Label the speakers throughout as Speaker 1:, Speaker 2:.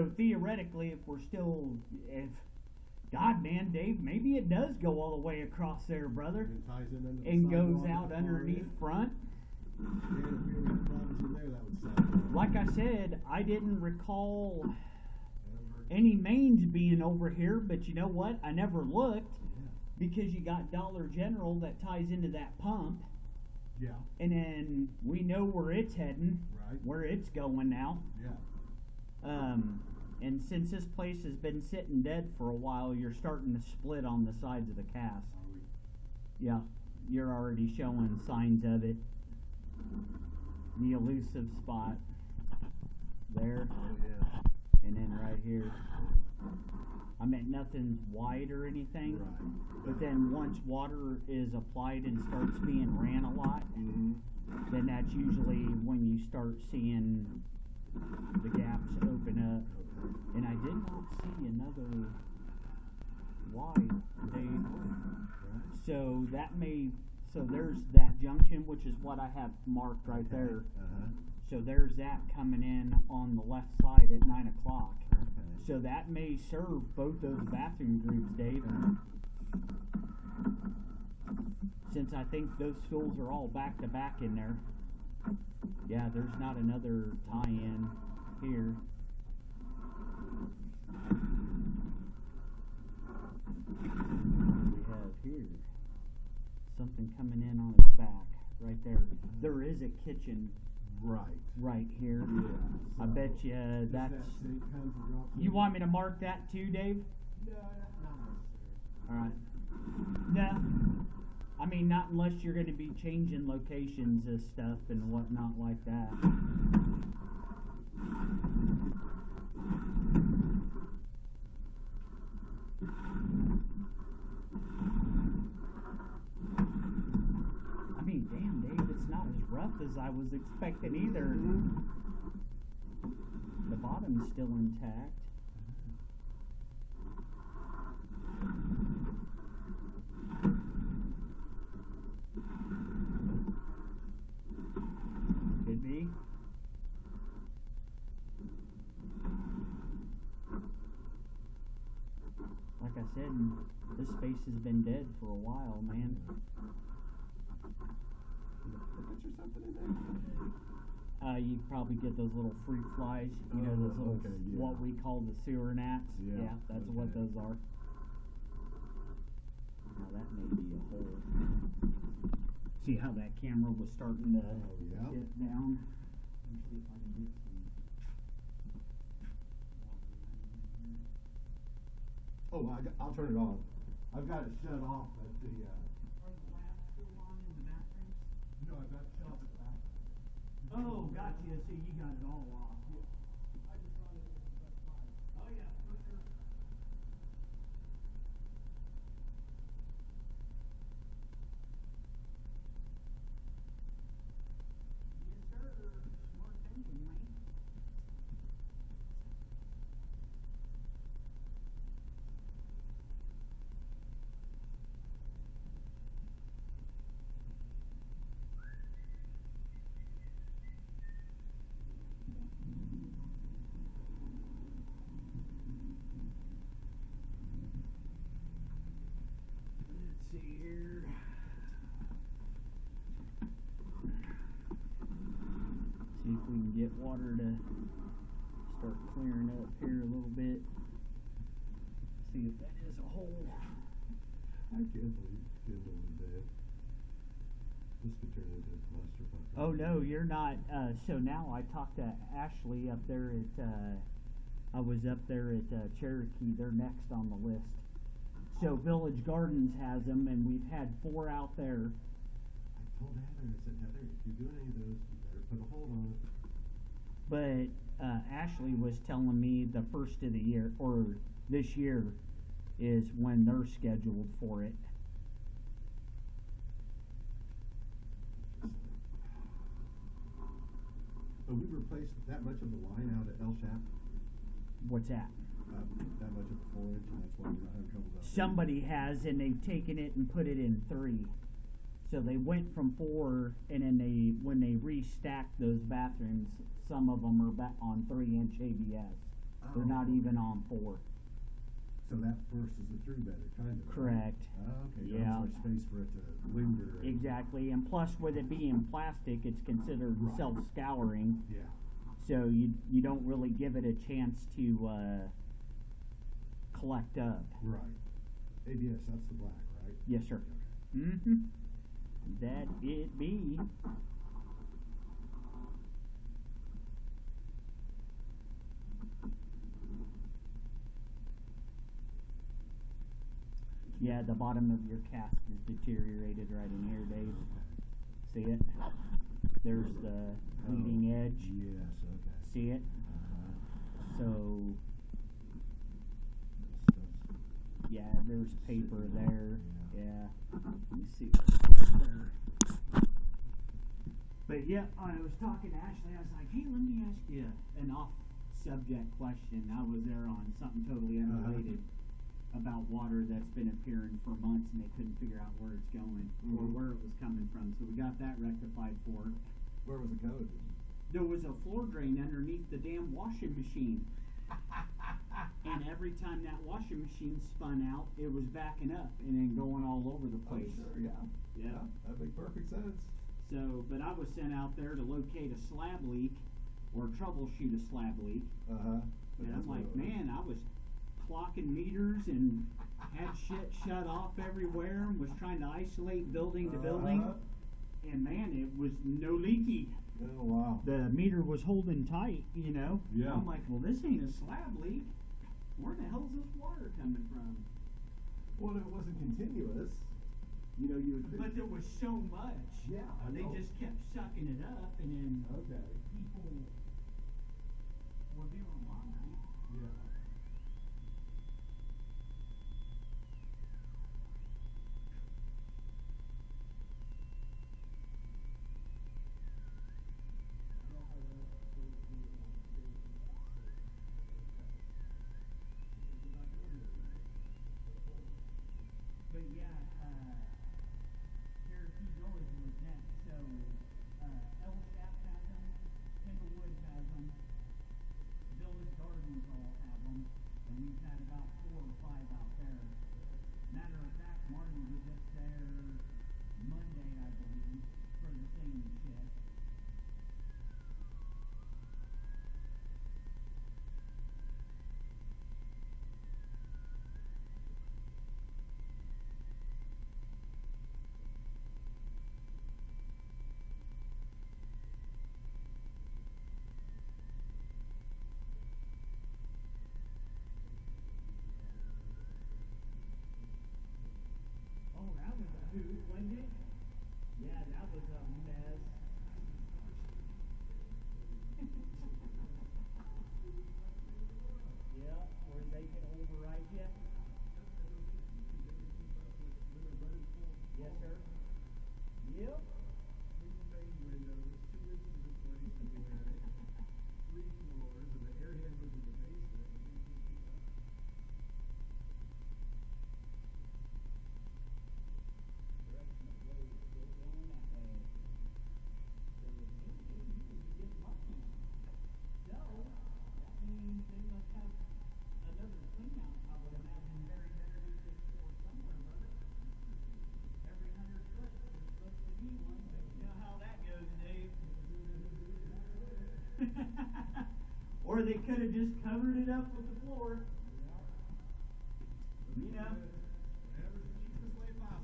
Speaker 1: So theoretically, if we're still, if God, man, Dave, maybe it does go all the way across there, brother,
Speaker 2: And it ties in under the
Speaker 1: and
Speaker 2: sidewalk
Speaker 1: goes
Speaker 2: at
Speaker 1: out
Speaker 2: the far
Speaker 1: underneath
Speaker 2: end.
Speaker 1: front.
Speaker 2: And if we had any problems in there, that would solve it.
Speaker 1: Like I said, I didn't recall
Speaker 2: Ever-
Speaker 1: any mains being over here, but you know what? I never looked
Speaker 2: Yeah.
Speaker 1: because you got Dollar General that ties into that pump,
Speaker 2: Yeah.
Speaker 1: and then we know where it's heading,
Speaker 2: Right.
Speaker 1: where it's going now.
Speaker 2: Yeah.
Speaker 1: And since this place has been sitting dead for a while, you're starting to split on the sides of the cast.
Speaker 2: Are we?
Speaker 1: Yeah, you're already showing signs of it. The elusive spot there,
Speaker 2: Oh yeah.
Speaker 1: and then right here. I meant nothing's wide or anything,
Speaker 2: Right.
Speaker 1: but then once water is applied and starts being ran a lot,
Speaker 2: Mm-hmm.
Speaker 1: then that's usually when you start seeing the gaps open up. And I did not see another wide, Dave.
Speaker 2: Right.
Speaker 1: So that so there's that junction, which is what I have marked right there.
Speaker 2: Uh-huh.
Speaker 1: So there's that coming in on the left side at 9 o'clock.
Speaker 2: Okay.
Speaker 1: So that may serve both those bathroom groups, Dave. Since I think those stools are all back to back in there. Yeah, there's not another tie-in here. We have here something coming in on its back, right there. There is a kitchen
Speaker 2: Right.
Speaker 1: right here.
Speaker 2: Yeah.
Speaker 1: I bet you
Speaker 2: Does
Speaker 1: that's.
Speaker 2: that sink comes and drops in?
Speaker 1: You want me to mark that too, Dave?
Speaker 2: No, not necessary.
Speaker 1: All right. No, I mean not unless you're going to be changing locations of stuff and whatnot like that. I mean, damn, Dave, it's not as rough as I was expecting either. The bottom's still intact. Could be. Like I said, this space has been dead for a while, man.
Speaker 2: Crickets or something in there?
Speaker 1: You probably get those little fruit flies, you know, those
Speaker 2: Oh,
Speaker 1: little,
Speaker 2: okay, yeah.
Speaker 1: what we call the sewer gnats.
Speaker 2: Yeah,
Speaker 1: That's what
Speaker 2: okay.
Speaker 1: those are. Now that may be a hole. See how that camera was starting to
Speaker 2: yeah.
Speaker 1: dip down? Let me see if I can get some.
Speaker 2: Oh, I'll turn it on. I've got it shut off at the,
Speaker 1: Are the lamps still on in the bathroom?
Speaker 2: no, I've got it shut off at the back.
Speaker 1: Oh, gotcha. So you got it all off.
Speaker 2: I just run it with the fire.
Speaker 1: Oh yeah, for sure. Yes, sir. Smart thinking, man. Let's see here. See if we can get water to start clearing up here a little bit. See if that is a hole.
Speaker 2: I can't believe Kindle is dead. This could turn into a clusterfuck.
Speaker 1: Oh no, you're not. So now I talked to Ashley up there at. I was up there at Cherokee. They're next on the list. So Village Gardens has them, and we've had 4 out there.
Speaker 2: I told Heather, I said, Heather, if you're doing any of those, you better put a hold on it.
Speaker 1: But Ashley was telling me the first of the year, or this year, is when they're scheduled for it.
Speaker 2: But we replaced that much of the line out at El Shap,
Speaker 1: What's that?
Speaker 2: that much of the 4-inch, and that's why we're not having trouble out there.
Speaker 1: Somebody has, and they've taken it and put it in 3. So they went from 4, and then when they restacked those bathrooms, some of them are back on 3-inch ABS. They're not even on 4.
Speaker 2: So that first is a 3-bedder, kind of. Right?
Speaker 1: Correct.
Speaker 2: Okay,
Speaker 1: Yeah.
Speaker 2: almost like space for it to linger. and-
Speaker 1: Exactly, and plus with it being plastic, it's considered
Speaker 2: Right.
Speaker 1: self-scouring,
Speaker 2: Yeah.
Speaker 1: so you don't really give it a chance to collect up.
Speaker 2: Right. ABS, that's the black, right?
Speaker 1: Yes, sir.
Speaker 2: Okay.
Speaker 1: Mm-hmm. That it be. Yeah, the bottom of your cast is deteriorated right in here, Dave. See it? There's the leading edge.
Speaker 2: Yes, okay.
Speaker 1: See it? So, yeah, there's paper there. Yeah. Let me see what's there. But yeah, I was talking to Ashley. I was like, hey, let me ask you an off-subject question. I was there on something totally unrelated about water that's been appearing for months, and they couldn't figure out where it's going or where it was coming from. So we got that rectified for.
Speaker 2: Where was it going?
Speaker 1: There was a floor drain underneath the damn washing machine. And every time that washing machine spun out, it was backing up and then going all over the
Speaker 2: Oh,
Speaker 1: place.
Speaker 2: sure, yeah.
Speaker 1: Yeah.
Speaker 2: That makes perfect sense.
Speaker 1: So, but I was sent out there to locate a slab leak or troubleshoot a slab leak.
Speaker 2: But
Speaker 1: And
Speaker 2: that's
Speaker 1: I'm
Speaker 2: what
Speaker 1: like,
Speaker 2: it was.
Speaker 1: man, I was clocking meters and had shit shut off everywhere and was trying to isolate building to building. And man, it was no leaky.
Speaker 2: Oh, wow.
Speaker 1: The meter was holding tight, you know.
Speaker 2: Yeah.
Speaker 1: I'm like, well, this ain't a slab leak. Where the hell's this water coming from?
Speaker 2: Well, it wasn't continuous. You know, you would think.
Speaker 1: But there was so much.
Speaker 2: Yeah, I
Speaker 1: They
Speaker 2: know.
Speaker 1: just kept sucking it up, and then
Speaker 2: Okay.
Speaker 1: people were doing laundry.
Speaker 2: Yeah.
Speaker 1: But yeah, Cherokee Village was next. So El Shack has them, Kindlewood has them, Village Gardens all have them, and we've had about 4 or 5 out there. Matter of fact, Marty was just there Monday, I believe, for the same shift. Oh, that was a hoot, wasn't it? Yeah, that was a mess. Yeah, where they can override you. Yes, sir. Yep. Or they could have just covered it up with the floor. You know.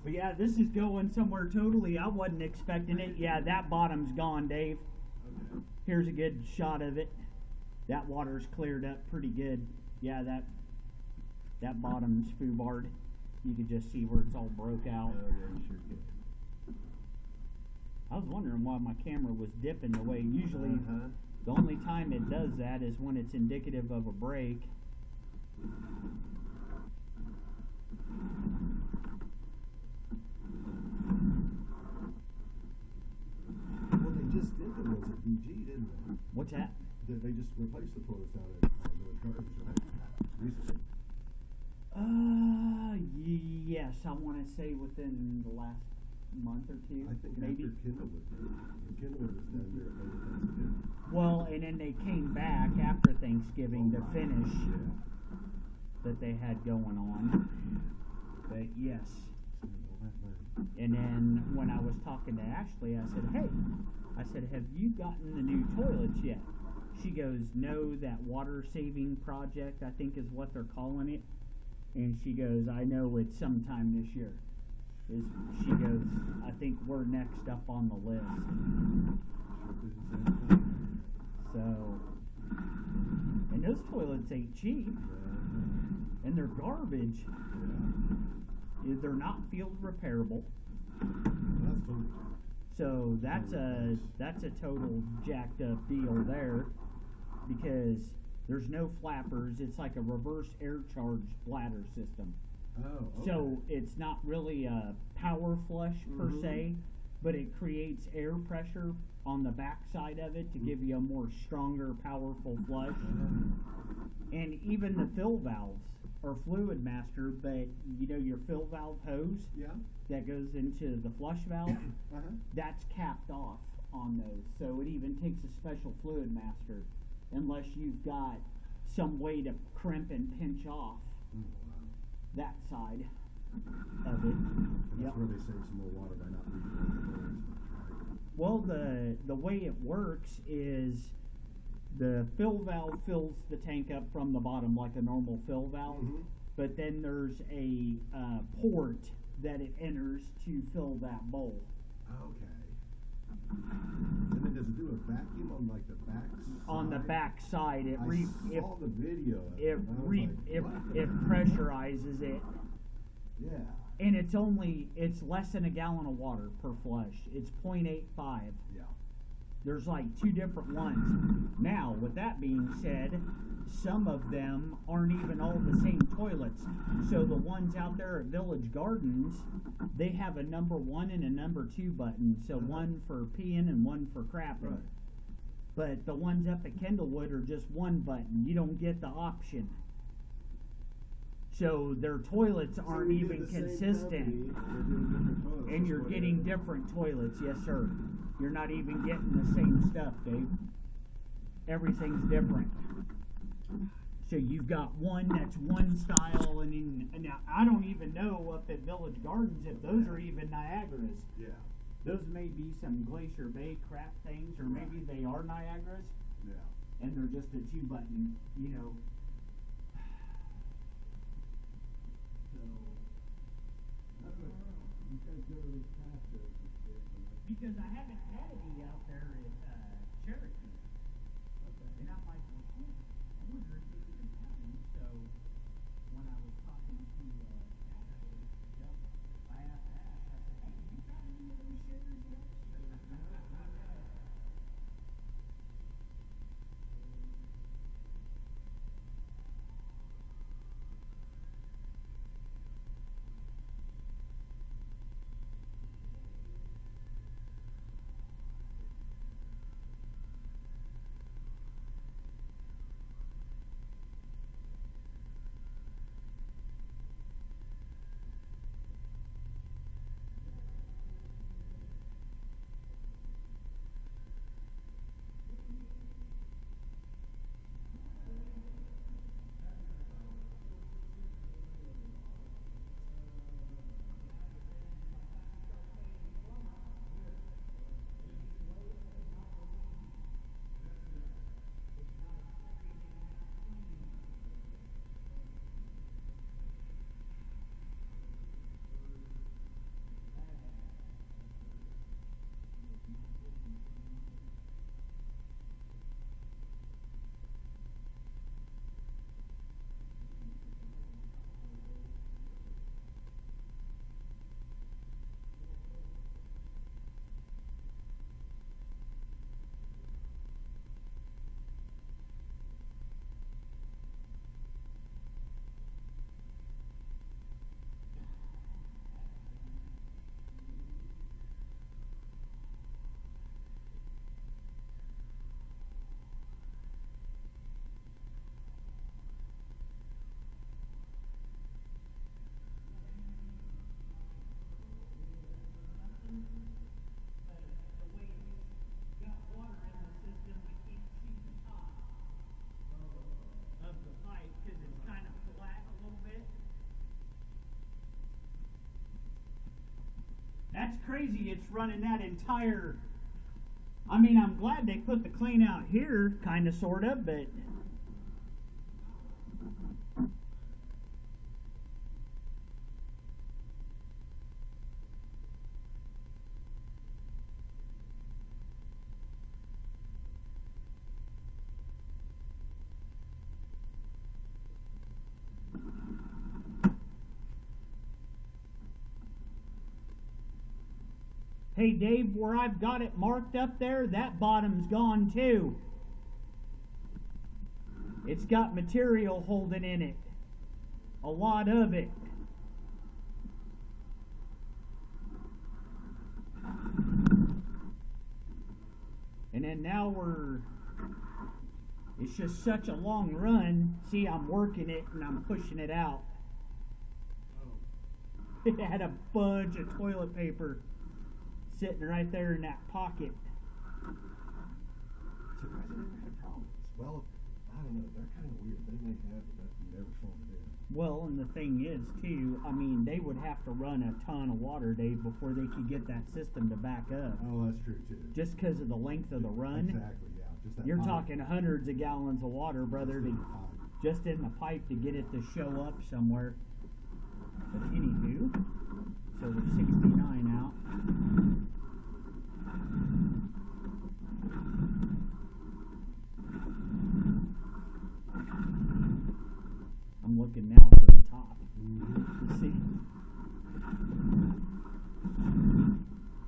Speaker 1: But yeah, this is going somewhere totally. I wasn't expecting it. Yeah, that bottom's gone, Dave. Here's a good shot of it. That water's cleared up pretty good. Yeah, that bottom's foobarred. You could just see where it's all broke out.
Speaker 2: Oh, yeah, you sure can.
Speaker 1: I was wondering why my camera was dipping the way usually. The only time it does that is when it's indicative of a break.
Speaker 2: Well, they just did the ones at VG, didn't they?
Speaker 1: What's that?
Speaker 2: They just replaced the toilets out at Village Gardens, right? Recently.
Speaker 1: Yes, I want to say within the last month or two,
Speaker 2: I think
Speaker 1: maybe.
Speaker 2: after Kindlewood. Kindlewood was down there at Thanksgiving.
Speaker 1: Well, and then they came back after Thanksgiving to finish
Speaker 2: Yeah.
Speaker 1: that they had going on. But yes.
Speaker 2: Spend all that money.
Speaker 1: And then when I was talking to Ashley, I said, hey, I said, have you gotten the new toilets yet? She goes, no, that water saving project, I think is what they're calling it. And she goes, I know it's sometime this year. She goes, I think we're next up on the list.
Speaker 2: Should be the same thing.
Speaker 1: So, and those toilets ain't cheap, and they're garbage.
Speaker 2: Yeah.
Speaker 1: They're not field repairable.
Speaker 2: That's totally.
Speaker 1: So that's a total jacked up deal there, because there's no flappers. It's like a reverse air charge bladder system.
Speaker 2: Oh, okay.
Speaker 1: So it's not really a power flush per
Speaker 2: Mhm.
Speaker 1: se, but it creates air pressure on the back side of it to give you a more stronger, powerful flush. And even the fill valves are fluid master, but you know your fill valve hose
Speaker 2: Yeah.
Speaker 1: that goes into the flush valve,
Speaker 2: Uh-huh.
Speaker 1: that's capped off on those. So it even takes a special fluid master, unless you've got some way to crimp and pinch off
Speaker 2: Oh, wow.
Speaker 1: that side of it.
Speaker 2: And
Speaker 1: Yep.
Speaker 2: that's where they save some more water by not refilling the toilets much, right?
Speaker 1: Well, the way it works is the fill valve fills the tank up from the bottom like a normal fill valve,
Speaker 2: Mhm.
Speaker 1: but then there's a port that it enters to fill that bowl.
Speaker 2: Okay. And then does it do a vacuum on like the back
Speaker 1: On the
Speaker 2: side?
Speaker 1: back side, it
Speaker 2: I saw the video of
Speaker 1: it
Speaker 2: and I was
Speaker 1: re-
Speaker 2: like,
Speaker 1: it,
Speaker 2: what?
Speaker 1: it pressurizes it,
Speaker 2: Yeah.
Speaker 1: and it's less than a gallon of water per flush. It's 0.85.
Speaker 2: Yeah.
Speaker 1: There's like two different ones. Now, with that being said, some of them aren't even all the same toilets. So the ones out there at Village Gardens, they have a number 1 and a number 2 button. So one for peeing and one for crapping.
Speaker 2: Right.
Speaker 1: But the ones up at Kendallwood are just one button. You don't get the option. So their toilets
Speaker 2: So
Speaker 1: aren't
Speaker 2: we get
Speaker 1: even
Speaker 2: the same
Speaker 1: consistent.
Speaker 2: company, they're doing different toilets.
Speaker 1: And you're
Speaker 2: That's what
Speaker 1: getting
Speaker 2: it is.
Speaker 1: different toilets, yes sir. You're not even getting the same stuff, Dave. Everything's different. So you've got one that's one style, and now I don't even know up at Village Gardens if those are even Niagaras.
Speaker 2: Yeah.
Speaker 1: Those may be some Glacier Bay crap things, or maybe they are Niagaras,
Speaker 2: Yeah.
Speaker 1: and they're just a 2-button, you know. So,
Speaker 2: You guys go to this past
Speaker 1: because I haven't had any out there at Cherokee. And I'm like, well, shit, I wonder if they even have them. So when I was talking to Ashley, I asked Ash, I said, hey, have you got any of those shitters yet? that's crazy. It's running that entire. I mean, I'm glad they put the clean out here, kind of, sort of, but. Hey Dave, where I've got it marked up there, that bottom's gone too. It's got material holding in it. A lot of it. And then now it's just such a long run. See, I'm working it and I'm pushing it out. It had a bunch of toilet paper sitting right there in that pocket.
Speaker 2: Surprised they never had problems. Well, I don't know. They're kind of weird. They may have it, but you never phoned it in.
Speaker 1: Well, and the thing is, too, I mean, they would have to run a ton of water, Dave, before they could get that system to back up.
Speaker 2: Oh, that's true too.
Speaker 1: Just because of the length of the run.
Speaker 2: Exactly. Yeah. Just that.
Speaker 1: You're
Speaker 2: pipe.
Speaker 1: talking hundreds of gallons of water, brother,
Speaker 2: Just
Speaker 1: to,
Speaker 2: in the pipe.
Speaker 1: just in the pipe to get it to show up somewhere. But anywho, so we're 69 out. I'm looking now for the top.
Speaker 2: Mm-hmm.
Speaker 1: See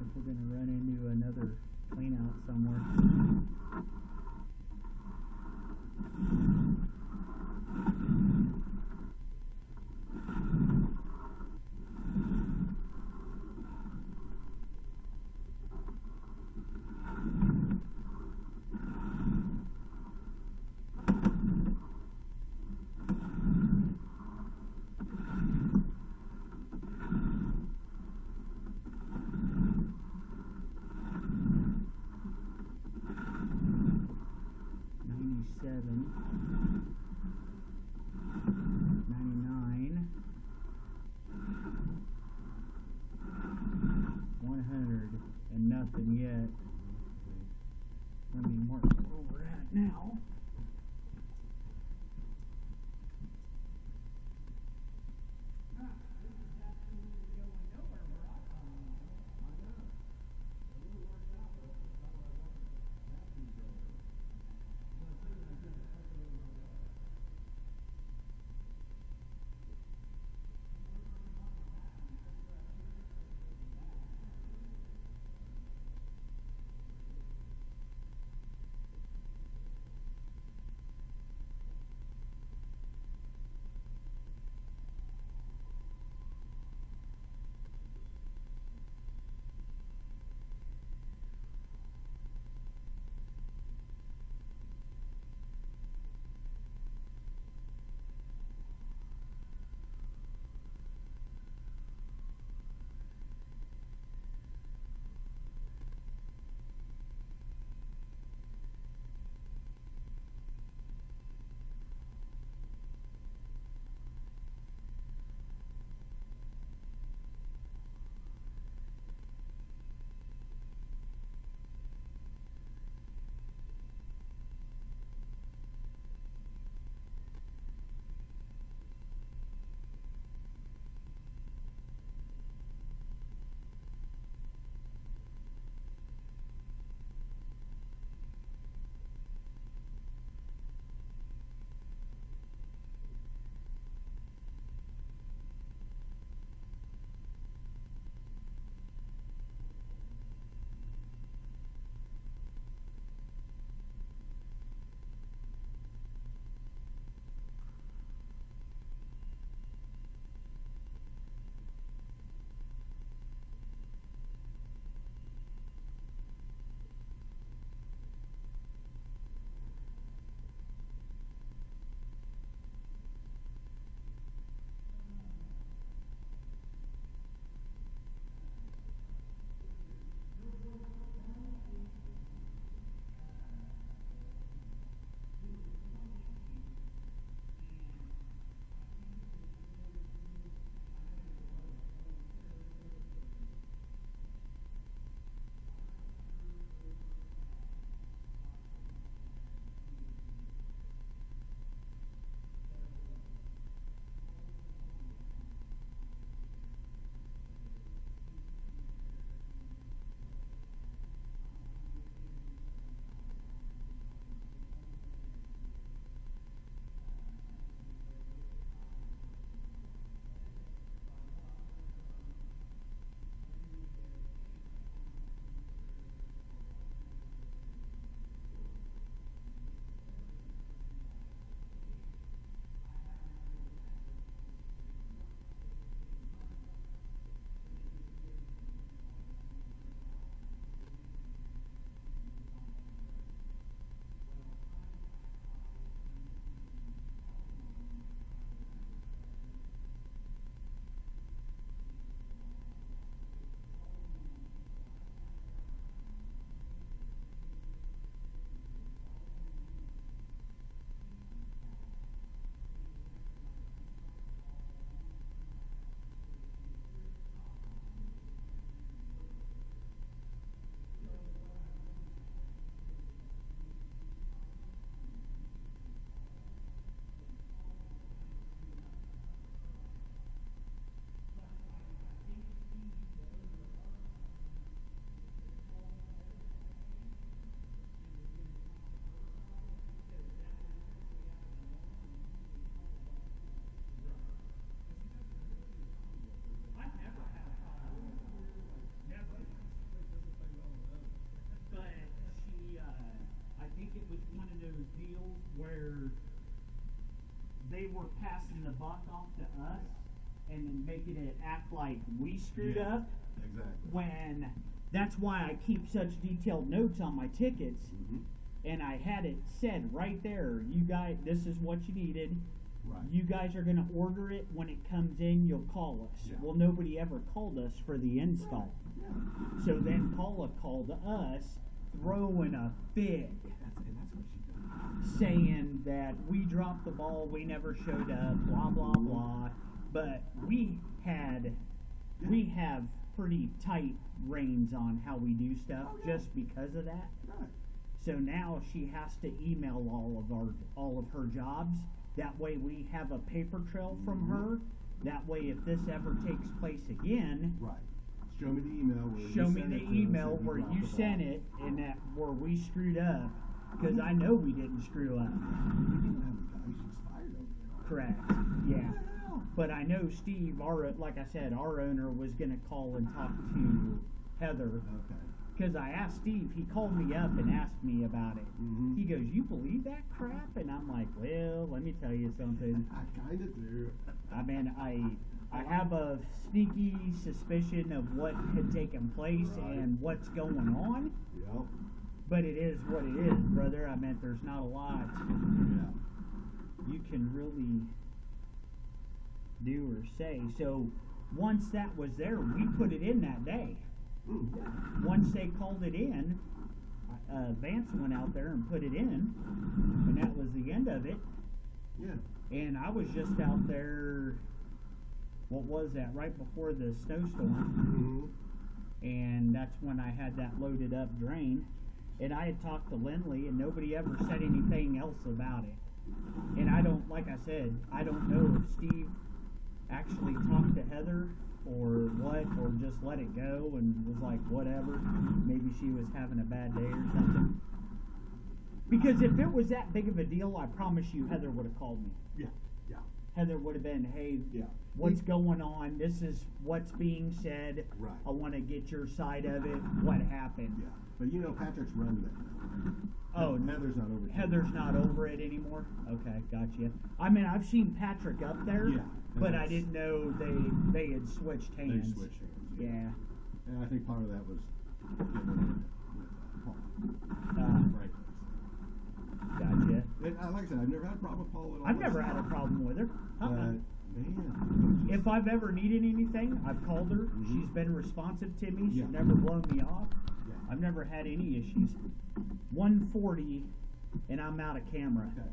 Speaker 1: if we're gonna run into another clean out somewhere. passing the buck off to us and then making it act like we screwed
Speaker 2: Yes,
Speaker 1: up,
Speaker 2: Exactly.
Speaker 1: when that's why I keep such detailed notes on my tickets.
Speaker 2: Mhm.
Speaker 1: And I had it said right there, you guys, this is what you needed.
Speaker 2: Right.
Speaker 1: You guys are gonna order it. When it comes in, you'll call us.
Speaker 2: Yeah.
Speaker 1: Well, nobody ever called us for the install.
Speaker 2: Yeah.
Speaker 1: So then Paula called us, throwing a fit,
Speaker 2: That's what she does.
Speaker 1: saying that we dropped the ball, we never showed up, blah blah blah. But we have pretty tight reins on how we do stuff,
Speaker 2: Oh, yeah.
Speaker 1: just because of that.
Speaker 2: Right.
Speaker 1: So now she has to email all of her jobs. That way we have a paper trail from
Speaker 2: Mhm.
Speaker 1: her. That way if this ever takes place again,
Speaker 2: Right. Show me the email where you
Speaker 1: show me
Speaker 2: sent
Speaker 1: the
Speaker 2: it to us
Speaker 1: email
Speaker 2: and
Speaker 1: where
Speaker 2: dropped
Speaker 1: you
Speaker 2: the
Speaker 1: sent
Speaker 2: ball.
Speaker 1: it and that where we screwed up. Because I know we didn't screw up.
Speaker 2: We didn't have the guy. She's fired over there.
Speaker 1: Correct. Yeah. But I know Steve, like I said, our owner was going to call and talk to Heather.
Speaker 2: Okay.
Speaker 1: Because I asked Steve, he called me up and asked me about it.
Speaker 2: Mhm.
Speaker 1: He goes, "You believe that crap?" And I'm like, "Well, let me tell you something.
Speaker 2: I kind of do.
Speaker 1: I mean, I have a sneaky suspicion of what had taken place
Speaker 2: Right.
Speaker 1: and what's going on,
Speaker 2: Yep.
Speaker 1: but it is what it is, brother. I mean, there's not a lot
Speaker 2: Yeah.
Speaker 1: you can really do or say. So once that was there, we put it in that day.
Speaker 2: Mm.
Speaker 1: Once they called it in, Vance went out there and put it in, and that was the end of it.
Speaker 2: Yeah.
Speaker 1: And I was just out there, what was that, right before the snowstorm,
Speaker 2: Mhm.
Speaker 1: and that's when I had that loaded up drain. And I had talked to Lindley, and nobody ever said anything else about it. And I don't, like I said, I don't know if Steve actually talked to Heather or what, or just let it go and was like, whatever. Maybe she was having a bad day or something. Because if it was that big of a deal, I promise you Heather would have called me.
Speaker 2: Yeah. Yeah.
Speaker 1: Heather would have been, "Hey,
Speaker 2: Yeah.
Speaker 1: what's going on? This is what's being said.
Speaker 2: Right.
Speaker 1: I want to get your side of it. What happened?"
Speaker 2: Yeah. But you know, Patrick's running it now.
Speaker 1: Oh,
Speaker 2: Heather's not over.
Speaker 1: Heather's not over it anymore? Okay, gotcha. I mean, I've seen Patrick up there,
Speaker 2: Yeah,
Speaker 1: but I
Speaker 2: that's-
Speaker 1: didn't know they had switched
Speaker 2: They
Speaker 1: hands.
Speaker 2: switched hands.
Speaker 1: Yeah.
Speaker 2: And I think part of that was getting with Paul.
Speaker 1: Uh,
Speaker 2: Right.
Speaker 1: Gotcha.
Speaker 2: And like I said, I've never had a problem with Paul at all.
Speaker 1: I've never had a problem with her.
Speaker 2: But, man.
Speaker 1: If I've ever needed anything, I've called her.
Speaker 2: Mhm.
Speaker 1: She's been responsive to me. She's
Speaker 2: Yeah.
Speaker 1: never blown me off.
Speaker 2: Yeah.
Speaker 1: I've never had any issues. 140, and I'm out of camera.
Speaker 2: Okay.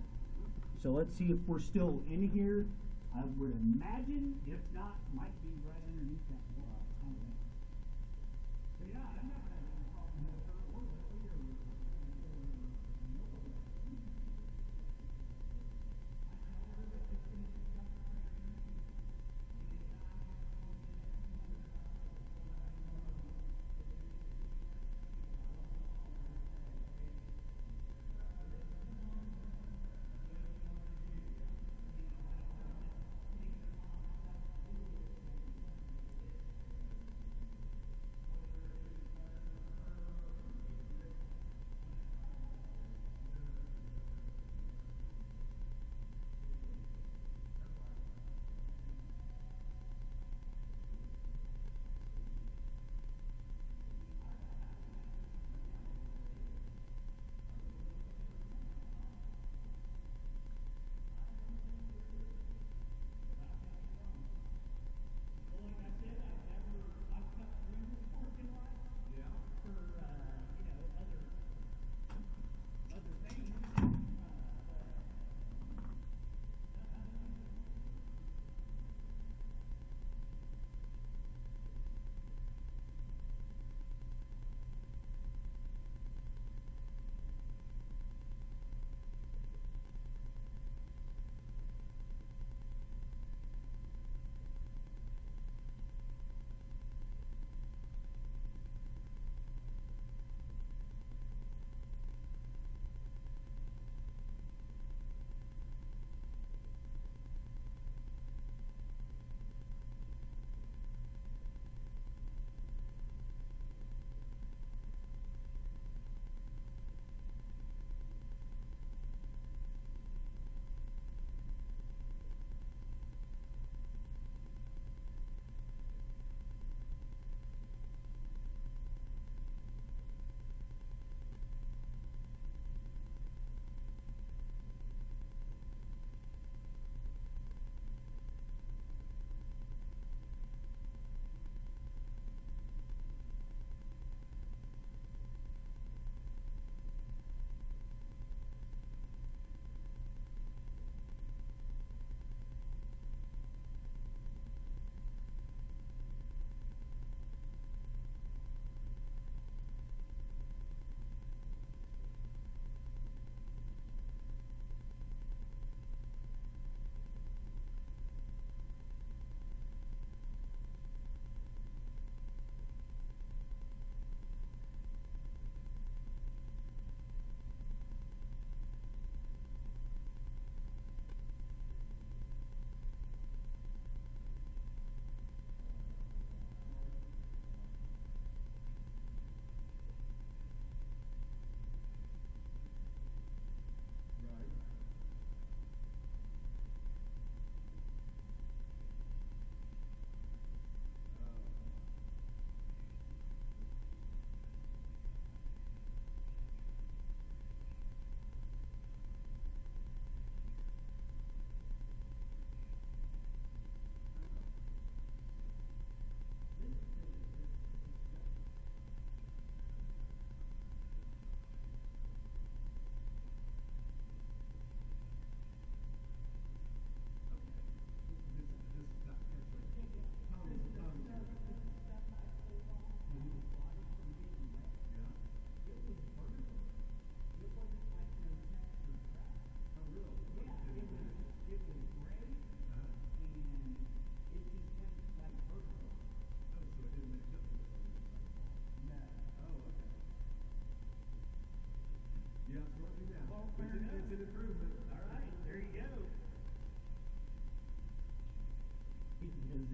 Speaker 1: So let's see if we're still in here. I would imagine, if not, might be right underneath that wall. But yeah, I've never had any problem with her or Lily or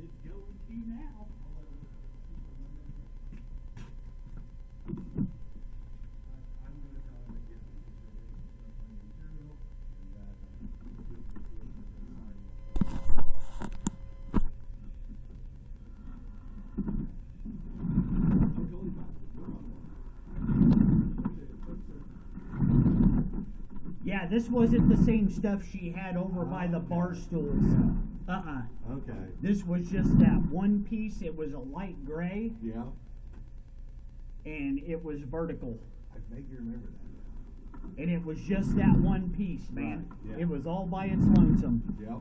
Speaker 1: It's going to now. Yeah, this wasn't the same stuff she had over by the bar stools.
Speaker 2: Okay.
Speaker 1: This was just that one piece. It was a light gray,
Speaker 2: Yeah.
Speaker 1: and it was vertical.
Speaker 2: I vaguely remember that.
Speaker 1: And it was just that one piece, man.
Speaker 2: Right, yeah.
Speaker 1: It was all by its lonesome.
Speaker 2: Yep.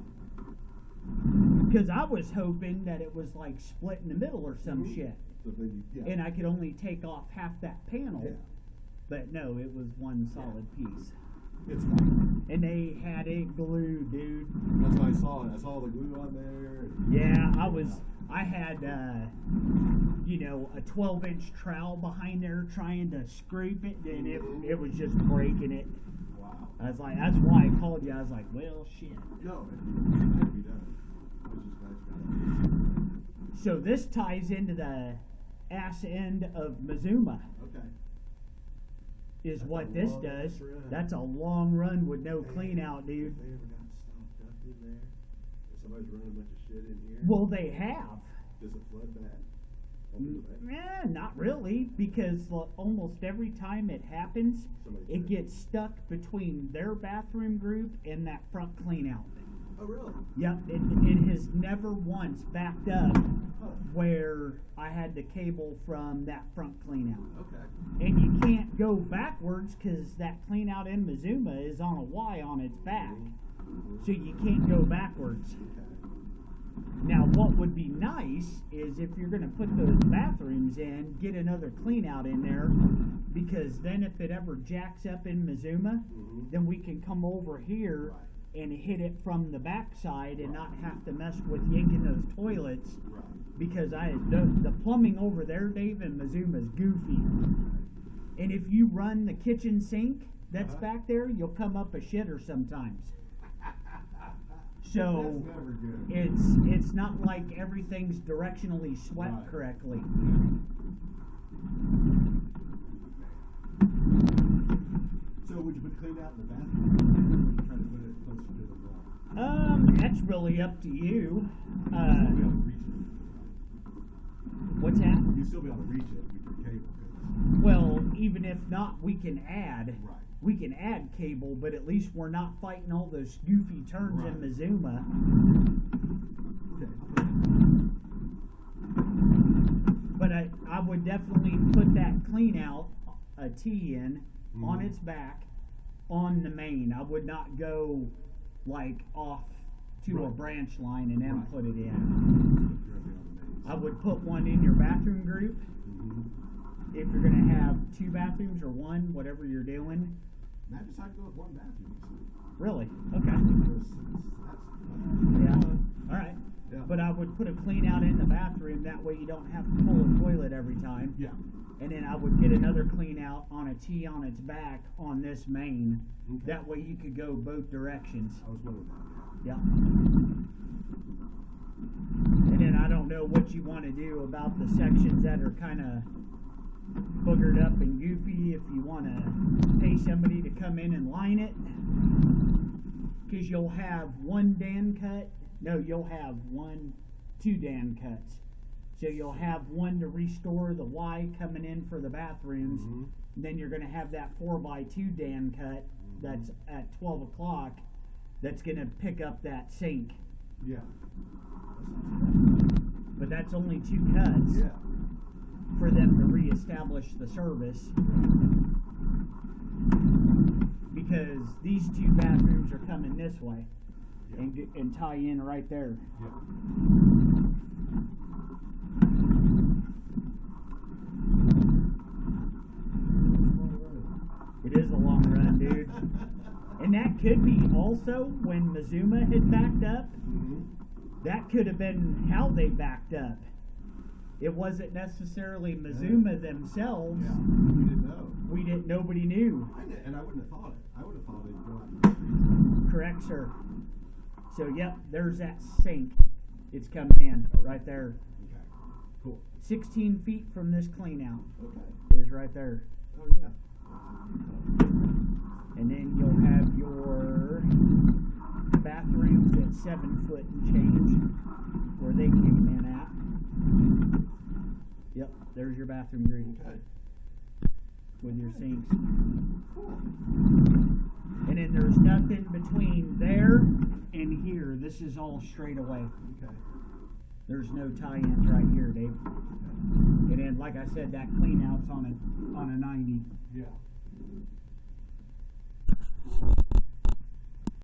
Speaker 1: Because I was hoping that it was like split in the middle or some
Speaker 2: Mhm.
Speaker 1: shit.
Speaker 2: So then you, yeah.
Speaker 1: And I could only take off half that panel.
Speaker 2: Yeah.
Speaker 1: But no, it was one solid piece.
Speaker 2: It's fine.
Speaker 1: And they had it glued, dude.
Speaker 2: That's what I saw. I saw the glue on there.
Speaker 1: Yeah, I had, a 12-inch trowel behind there trying to scrape it, and it was just breaking it.
Speaker 2: Wow.
Speaker 1: I was like, that's why I called you. I was like, well, shit.
Speaker 2: No, it had to be done. I was just glad you got it.
Speaker 1: So this ties into the ass end of Mazuma,
Speaker 2: Okay.
Speaker 1: is
Speaker 2: That's
Speaker 1: what
Speaker 2: a
Speaker 1: this
Speaker 2: long
Speaker 1: does.
Speaker 2: run.
Speaker 1: That's a long run with no clean out, dude.
Speaker 2: If they ever got stopped up in there, if somebody's running a bunch of shit in here,
Speaker 1: Well, they have.
Speaker 2: does it flood back? Over the back?
Speaker 1: Not really, because almost every time it happens,
Speaker 2: Somebody's
Speaker 1: it
Speaker 2: hurt.
Speaker 1: gets stuck between their bathroom group and that front clean out.
Speaker 2: Oh, really?
Speaker 1: Yep, it has never once backed up
Speaker 2: Huh.
Speaker 1: where I had the cable from that front clean out.
Speaker 2: Okay.
Speaker 1: And you can't go backwards because that clean out in Mazuma is on a Y on its back.
Speaker 2: Mhm.
Speaker 1: So you can't go backwards.
Speaker 2: Okay.
Speaker 1: Now, what would be nice is if you're going to put those bathrooms in, get another clean out in there, because then if it ever jacks up in Mazuma,
Speaker 2: Mhm.
Speaker 1: then we can come over here
Speaker 2: Right.
Speaker 1: and hit it from the backside and not have to mess with yanking those toilets,
Speaker 2: Right.
Speaker 1: because the plumbing over there, Dave, in Mazuma is goofy. And if you run the kitchen sink that's
Speaker 2: Uh-huh.
Speaker 1: back there, you'll come up a shitter sometimes. So
Speaker 2: That's never good.
Speaker 1: it's not like everything's directionally swept
Speaker 2: Right.
Speaker 1: correctly.
Speaker 2: So would you put clean out in the bathroom? Try to put it closer to the wall.
Speaker 1: That's really up to you.
Speaker 2: You'll be able to reach it.
Speaker 1: What's that?
Speaker 2: You'll still be able to reach it with your cable. 'Cause-
Speaker 1: Well, even if not, we can add.
Speaker 2: Right.
Speaker 1: We can add cable, but at least we're not fighting all those goofy turns
Speaker 2: Right.
Speaker 1: in Mazuma.
Speaker 2: Okay.
Speaker 1: But I would definitely put that clean out, a T in, on
Speaker 2: Mhm.
Speaker 1: its back, on the main. I would not go like off to a
Speaker 2: Right.
Speaker 1: branch line and then
Speaker 2: Right.
Speaker 1: put it in.
Speaker 2: Directly on the mains.
Speaker 1: I would put one in your bathroom group.
Speaker 2: Mhm.
Speaker 1: If you're going to have two bathrooms or one, whatever you're doing.
Speaker 2: Matt decided to go with one bathroom.
Speaker 1: Really? Okay.
Speaker 2: That's
Speaker 1: Yeah. All right.
Speaker 2: Yeah.
Speaker 1: But I would put a clean out in the bathroom. That way you don't have to pull a toilet every time.
Speaker 2: Yeah.
Speaker 1: And then I would get another clean out on a T on its back on this main.
Speaker 2: Okay.
Speaker 1: That way you could go both directions.
Speaker 2: I was wondering about that.
Speaker 1: Yeah. And then I don't know what you want to do about the sections that are kind of boogered up and goofy. If you want to pay somebody to come in and line it, because you'll have one Dan cut. No, you'll have two Dan cuts. So you'll have one to restore the Y coming in for the bathrooms.
Speaker 2: Mhm.
Speaker 1: Then you're going to have that 4x2 Dan cut that's at 12 o'clock that's going to pick up that sink.
Speaker 2: Yeah.
Speaker 1: But that's only two cuts
Speaker 2: Yeah.
Speaker 1: for them to reestablish the service. Because these two bathrooms are coming this way
Speaker 2: Yeah.
Speaker 1: and tie in right there.
Speaker 2: Yeah.
Speaker 1: It is a long run, dude. And that could be also when Mazuma had backed up.
Speaker 2: Mhm.
Speaker 1: That could have been how they backed up. It wasn't necessarily Mazuma themselves.
Speaker 2: Yeah. We didn't know.
Speaker 1: Nobody knew.
Speaker 2: And I wouldn't have thought it. I would have thought it'd go out.
Speaker 1: Correct, sir. So, yep, there's that sink. It's coming in right there.
Speaker 2: Okay, cool.
Speaker 1: 16 feet from this clean out
Speaker 2: Okay.
Speaker 1: is right there.
Speaker 2: Oh, yeah.
Speaker 1: And then you'll have your bathrooms at 7 foot and change where they came in at. Yep, there's your bathroom greeting
Speaker 2: Okay.
Speaker 1: with your sinks.
Speaker 2: Cool.
Speaker 1: And then there's nothing between there and here. This is all straight away.
Speaker 2: Okay.
Speaker 1: There's no tie-ins right here, Dave.
Speaker 2: Okay.
Speaker 1: And then, like I said, that clean out's on a 90.
Speaker 2: Yeah.